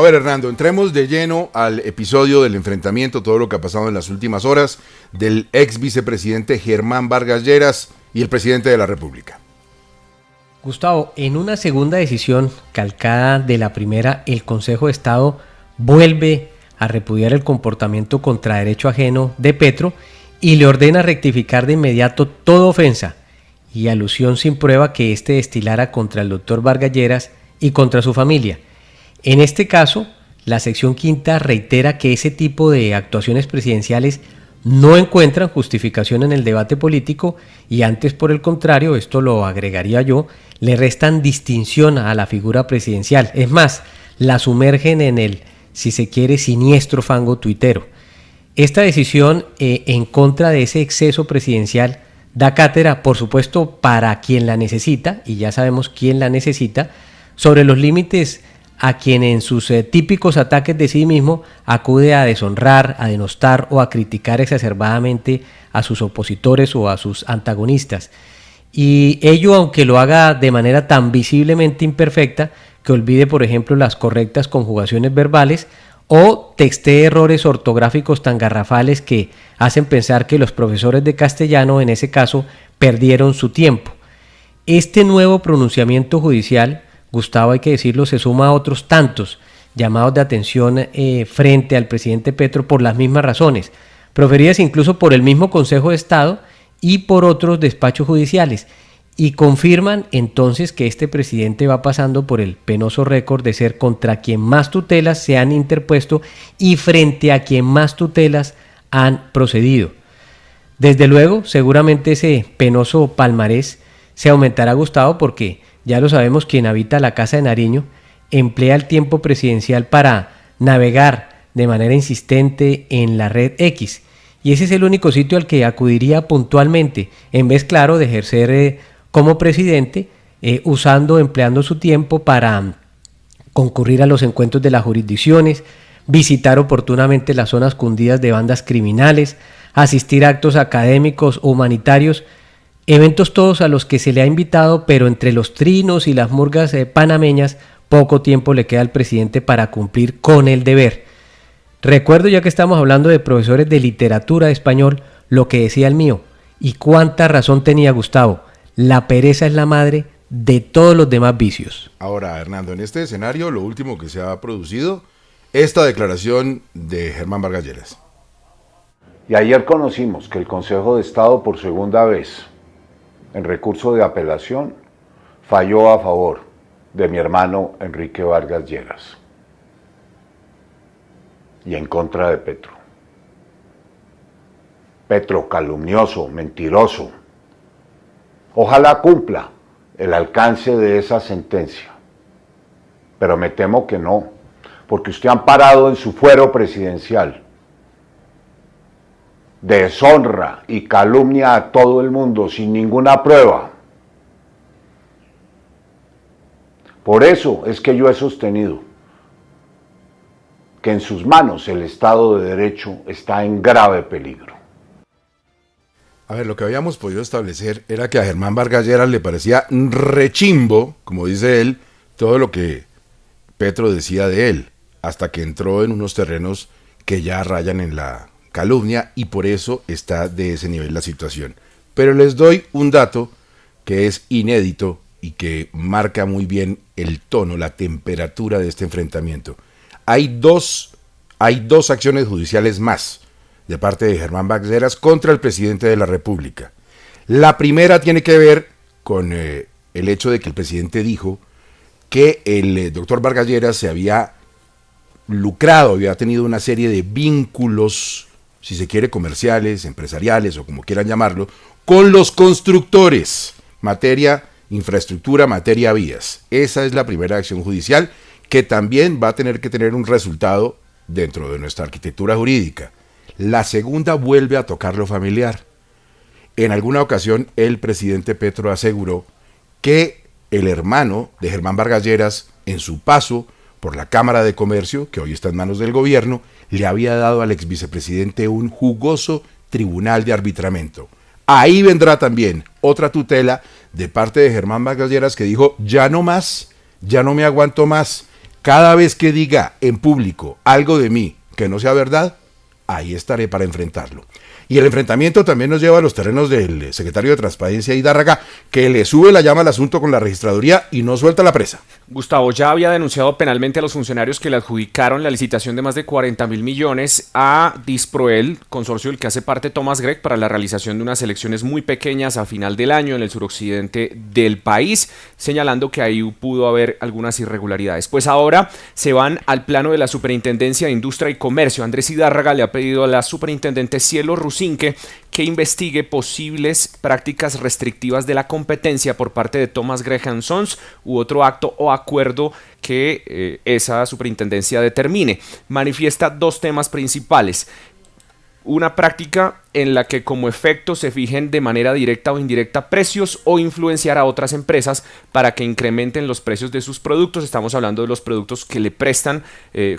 A ver, Hernando, entremos de lleno al episodio del enfrentamiento, todo lo que ha pasado en las últimas horas, del ex vicepresidente Germán Vargas Lleras y el presidente de la República. Gustavo, en una segunda decisión calcada de la primera, el Consejo de Estado vuelve a repudiar el comportamiento contra derecho ajeno de Petro y le ordena rectificar de inmediato toda ofensa y alusión sin prueba que éste destilara contra el doctor Vargas Lleras y contra su familia. En este caso, la sección quinta reitera que ese tipo de actuaciones presidenciales no encuentran justificación en el debate político y antes, por el contrario, esto lo agregaría yo, le restan distinción a la figura presidencial. Es más, la sumergen en el, si se quiere, siniestro fango tuitero. Esta decisión en contra de ese exceso presidencial da cátedra, por supuesto, para quien la necesita, y ya sabemos quién la necesita, sobre los límites a quien en sus típicos ataques de sí mismo acude a deshonrar, a denostar o a criticar exacerbadamente a sus opositores o a sus antagonistas. Y ello aunque lo haga de manera tan visiblemente imperfecta que olvide, por ejemplo, las correctas conjugaciones verbales o textee errores ortográficos tan garrafales que hacen pensar que los profesores de castellano en ese caso perdieron su tiempo. Este nuevo pronunciamiento judicial, Gustavo, hay que decirlo, se suma a otros tantos llamados de atención frente al presidente Petro por las mismas razones, proferidas incluso por el mismo Consejo de Estado y por otros despachos judiciales, y confirman entonces que este presidente va pasando por el penoso récord de ser contra quien más tutelas se han interpuesto y frente a quien más tutelas han procedido. Desde luego, seguramente ese penoso palmarés se aumentará, Gustavo, porque ya lo sabemos, quien habita la Casa de Nariño emplea el tiempo presidencial para navegar de manera insistente en la red X, y ese es el único sitio al que acudiría puntualmente, en vez, claro, de ejercer como presidente, empleando su tiempo para concurrir a los encuentros de las jurisdicciones, visitar oportunamente las zonas cundidas de bandas criminales, asistir a actos académicos o humanitarios, eventos todos a los que se le ha invitado, pero entre los trinos y las murgas panameñas, poco tiempo le queda al presidente para cumplir con el deber. Recuerdo, ya que estamos hablando de profesores de literatura de español, lo que decía el mío, y cuánta razón tenía Gustavo: la pereza es la madre de todos los demás vicios. Ahora, Hernando, en este escenario, lo último que se ha producido, esta declaración de Germán Vargas Lleras. Y ayer conocimos que el Consejo de Estado, por segunda vez, en recurso de apelación, falló a favor de mi hermano Enrique Vargas Lleras y en contra de Petro. Petro, calumnioso, mentiroso. Ojalá cumpla el alcance de esa sentencia, pero me temo que no, porque usted ha amparado en su fuero presidencial deshonra y calumnia a todo el mundo sin ninguna prueba. Por eso es que yo he sostenido que en sus manos el Estado de Derecho está en grave peligro. A ver, lo que habíamos podido establecer era que a Germán Vargas Lleras le parecía rechimbo, como dice él, todo lo que Petro decía de él, hasta que entró en unos terrenos que ya rayan en la calumnia, y por eso está de ese nivel la situación. Pero les doy un dato que es inédito y que marca muy bien el tono, la temperatura de este enfrentamiento. Hay dos acciones judiciales más de parte de Germán Vargas Lleras contra el presidente de la República. La primera tiene que ver con el hecho de que el presidente dijo que el doctor Vargas Lleras se había lucrado, había tenido una serie de vínculos, si se quiere, comerciales, empresariales o como quieran llamarlo, con los constructores, materia infraestructura, materia vías. Esa es la primera acción judicial que también va a tener que tener un resultado dentro de nuestra arquitectura jurídica. La segunda vuelve a tocar lo familiar. En alguna ocasión el presidente Petro aseguró que el hermano de Germán Vargas Lleras, en su paso por la Cámara de Comercio, que hoy está en manos del gobierno, le había dado al exvicepresidente un jugoso tribunal de arbitramiento. Ahí vendrá también otra tutela de parte de Germán Vargas Lleras que dijo: ya no más, ya no me aguanto más, cada vez que diga en público algo de mí que no sea verdad, ahí estaré para enfrentarlo. Y el enfrentamiento también nos lleva a los terrenos del secretario de Transparencia, Hidárraga, que le sube la llama al asunto con la registraduría y no suelta la presa. Gustavo ya había denunciado penalmente a los funcionarios que le adjudicaron la licitación de más de 40.000 millones a Disproel, consorcio del que hace parte Thomas Gregg, para la realización de unas elecciones muy pequeñas a final del año en el suroccidente del país, señalando que ahí pudo haber algunas irregularidades. Pues ahora se van al plano de la Superintendencia de Industria y Comercio. Andrés Hidárraga le ha pedido a la superintendente Cielo Rusinque que investigue posibles prácticas restrictivas de la competencia por parte de Thomas Gregg & Sons u otro acto o acuerdo que esa superintendencia determine. Manifiesta dos temas principales. Una práctica en la que como efecto se fijen de manera directa o indirecta precios o influenciar a otras empresas para que incrementen los precios de sus productos. Estamos hablando de los productos que le prestan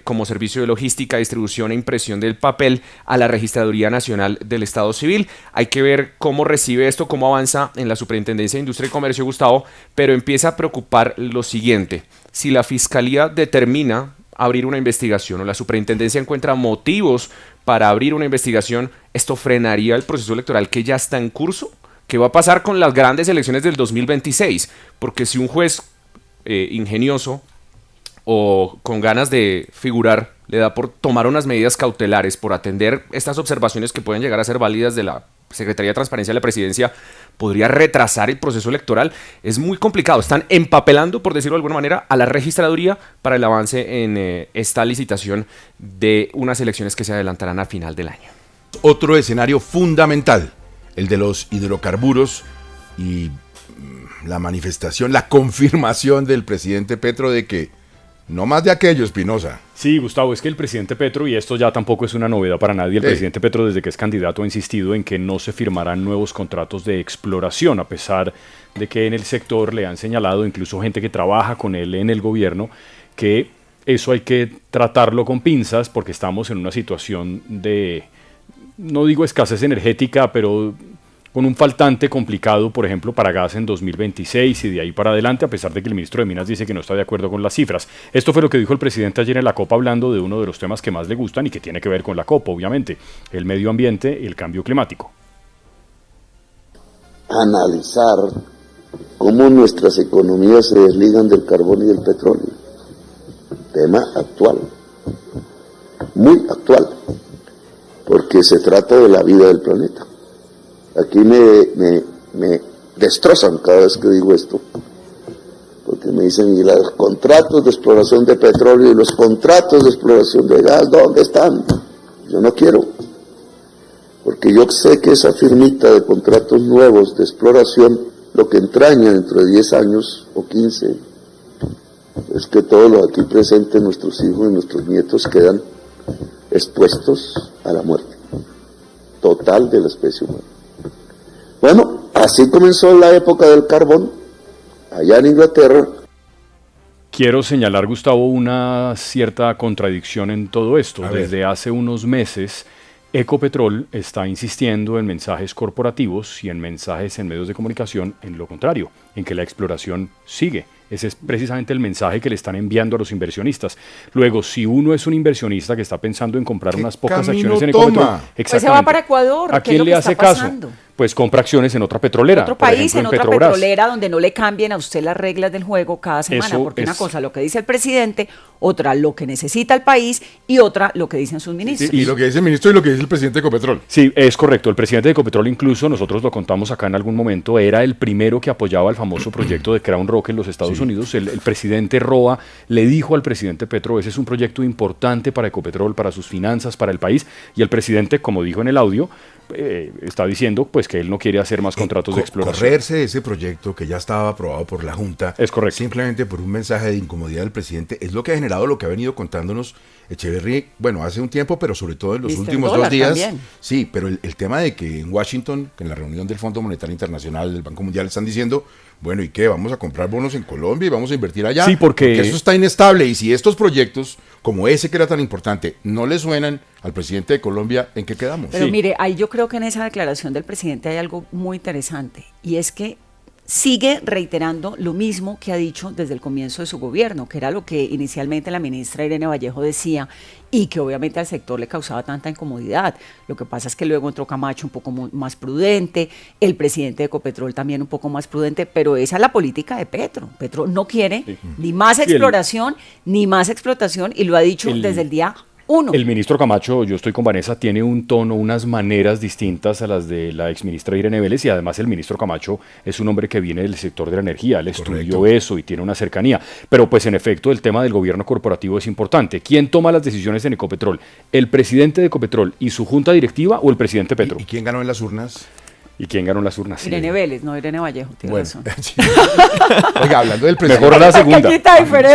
como servicio de logística, distribución e impresión del papel a la Registraduría Nacional del Estado Civil. Hay que ver cómo recibe esto, cómo avanza en la Superintendencia de Industria y Comercio, Gustavo, pero empieza a preocupar lo siguiente. Si la Fiscalía determina abrir una investigación o la superintendencia encuentra motivos para abrir una investigación, ¿esto frenaría el proceso electoral que ya está en curso? ¿Qué va a pasar con las grandes elecciones del 2026? Porque si un juez ingenioso o con ganas de figurar le da por tomar unas medidas cautelares, por atender estas observaciones que pueden llegar a ser válidas de la Secretaría de Transparencia de la Presidencia, podría retrasar el proceso electoral. Es muy complicado. Están empapelando, por decirlo de alguna manera, a la registraduría para el avance en esta licitación de unas elecciones que se adelantarán a final del año. Otro escenario fundamental, el de los hidrocarburos y la manifestación, la confirmación del presidente Petro de que no más de aquello, Espinosa. Sí, Gustavo, es que el presidente Petro, y esto ya tampoco es una novedad para nadie, el presidente Petro desde que es candidato ha insistido en que no se firmarán nuevos contratos de exploración, a pesar de que en el sector le han señalado, incluso gente que trabaja con él en el gobierno, que eso hay que tratarlo con pinzas porque estamos en una situación de, no digo escasez energética, pero con un faltante complicado, por ejemplo, para gas en 2026 y de ahí para adelante, a pesar de que el ministro de Minas dice que no está de acuerdo con las cifras. Esto fue lo que dijo el presidente ayer en la COP, hablando de uno de los temas que más le gustan y que tiene que ver con la COP, obviamente, el medio ambiente y el cambio climático. Analizar cómo nuestras economías se desligan del carbón y del petróleo. Tema actual, muy actual, porque se trata de la vida del planeta. Aquí me destrozan cada vez que digo esto, porque me dicen, ¿y los contratos de exploración de petróleo y los contratos de exploración de gas, dónde están? Yo no quiero, porque yo sé que esa firmita de contratos nuevos de exploración, lo que entraña dentro de 10 años o 15, es que todos los aquí presentes, nuestros hijos y nuestros nietos, quedan expuestos a la muerte total de la especie humana. Bueno, así comenzó la época del carbón, allá en Inglaterra. Quiero señalar, Gustavo, una cierta contradicción en todo esto. Desde hace unos meses, Ecopetrol está insistiendo en mensajes corporativos y en mensajes en medios de comunicación en lo contrario, en que la exploración sigue. Ese es precisamente el mensaje que le están enviando a los inversionistas. Luego, si uno es un inversionista que está pensando en comprar unas pocas acciones en Ecopetrol, pues se va para Ecuador. ¿A quién le hace caso? Pues compra acciones en otra petrolera. Otro país, en otra petrolera, donde no le cambien a usted las reglas del juego cada semana. Porque una cosa, lo que dice el presidente, otra, lo que necesita el país, y otra, lo que dicen sus ministros. Y lo que dice el ministro y lo que dice el presidente de Ecopetrol. Sí, es correcto. El presidente de Ecopetrol, incluso, nosotros lo contamos acá en algún momento, era el primero que apoyaba el famoso proyecto de Crown Rock en los Estados Unidos. El presidente Roa le dijo al presidente Petro, ese es un proyecto importante para Ecopetrol, para sus finanzas, para el país. Y el presidente, como dijo en el audio, está diciendo pues que él no quiere hacer más contratos de exploración. Correrse de ese proyecto que ya estaba aprobado por la Junta, es correcto, simplemente por un mensaje de incomodidad del presidente, es lo que ha generado lo que ha venido contándonos Echeverry, bueno, hace un tiempo, pero sobre todo en los últimos 2 días. También. Sí, pero el tema de que en Washington, que en la reunión del Fondo Monetario Internacional, del Banco Mundial, están diciendo, bueno, ¿y qué? ¿Vamos a comprar bonos en Colombia y vamos a invertir allá? Sí, porque eso está inestable, y si estos proyectos, como ese que era tan importante, no le suenan al presidente de Colombia, ¿en qué quedamos? Pero mire, ahí yo creo que en esa declaración del presidente hay algo muy interesante, y es que sigue reiterando lo mismo que ha dicho desde el comienzo de su gobierno, que era lo que inicialmente la ministra Irene Vallejo decía y que obviamente al sector le causaba tanta incomodidad. Lo que pasa es que luego entró Camacho un poco más prudente, el presidente de Ecopetrol también un poco más prudente, pero esa es la política de Petro. Petro no quiere ni más exploración ni más explotación, y lo ha dicho desde el día uno. El ministro Camacho, yo estoy con Vanessa, tiene un tono, unas maneras distintas a las de la exministra Irene Vélez, y además el ministro Camacho es un hombre que viene del sector de la energía, él estudió eso y tiene una cercanía. Pero pues en efecto el tema del gobierno corporativo es importante. ¿Quién toma las decisiones en Ecopetrol? ¿El presidente de Ecopetrol y su junta directiva o el presidente Petro? ¿Y quién ganó en las urnas? ¿Y quién ganó las urnas? Irene Vélez, no Irene Vallejo, tiene razón. Sí. Oiga, hablando del presidente... Mejor a la segunda.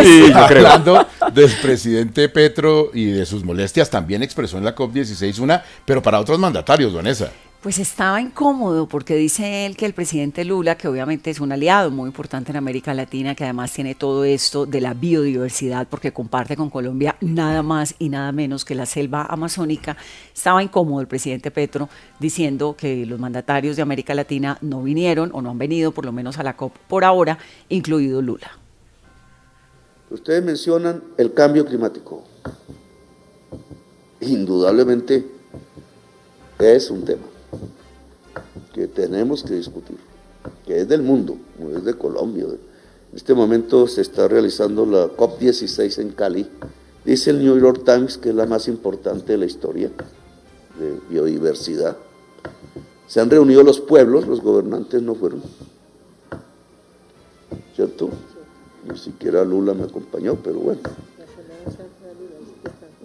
Sí, yo creo. Hablando del presidente Petro y de sus molestias, también expresó en la COP16 una, pero para otros mandatarios, Vanessa. Pues estaba incómodo porque dice él que el presidente Lula, que obviamente es un aliado muy importante en América Latina, que además tiene todo esto de la biodiversidad porque comparte con Colombia nada más y nada menos que la selva amazónica, estaba incómodo el presidente Petro diciendo que los mandatarios de América Latina no vinieron o no han venido por lo menos a la COP por ahora, incluido Lula. Ustedes mencionan el cambio climático. Indudablemente es un tema que tenemos que discutir, que es del mundo, no es de Colombia. En este momento se está realizando la COP16 en Cali. Dice el New York Times que es la más importante de la historia de biodiversidad. Se han reunido los pueblos, los gobernantes no fueron, ¿cierto? Ni siquiera Lula me acompañó, pero bueno.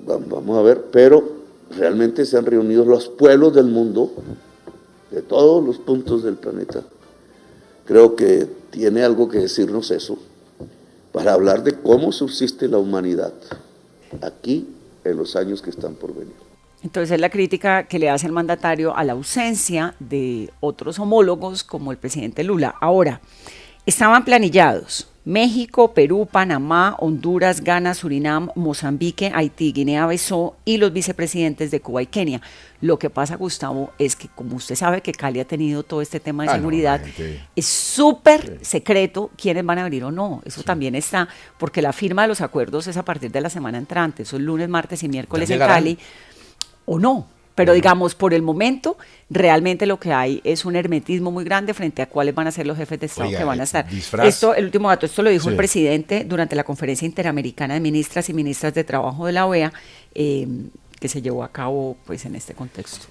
Vamos a ver, pero realmente se han reunido los pueblos del mundo, de todos los puntos del planeta. Creo que tiene algo que decirnos eso, para hablar de cómo subsiste la humanidad aquí en los años que están por venir. Entonces es la crítica que le hace el mandatario a la ausencia de otros homólogos como el presidente Lula. Ahora, estaban planillados México, Perú, Panamá, Honduras, Ghana, Surinam, Mozambique, Haití, Guinea-Bissau y los vicepresidentes de Cuba y Kenia. Lo que pasa, Gustavo, es que como usted sabe que Cali ha tenido todo este tema de seguridad, es súper secreto quiénes van a abrir o no. Eso también está, porque la firma de los acuerdos es a partir de la semana entrante, son lunes, martes y miércoles en Cali, o no. Pero digamos, por el momento, realmente lo que hay es un hermetismo muy grande frente a cuáles van a ser los jefes de Estado que van a estar. Esto, el último dato, esto lo dijo el presidente durante la Conferencia Interamericana de Ministras y Ministras de Trabajo de la OEA, que se llevó a cabo pues en este contexto.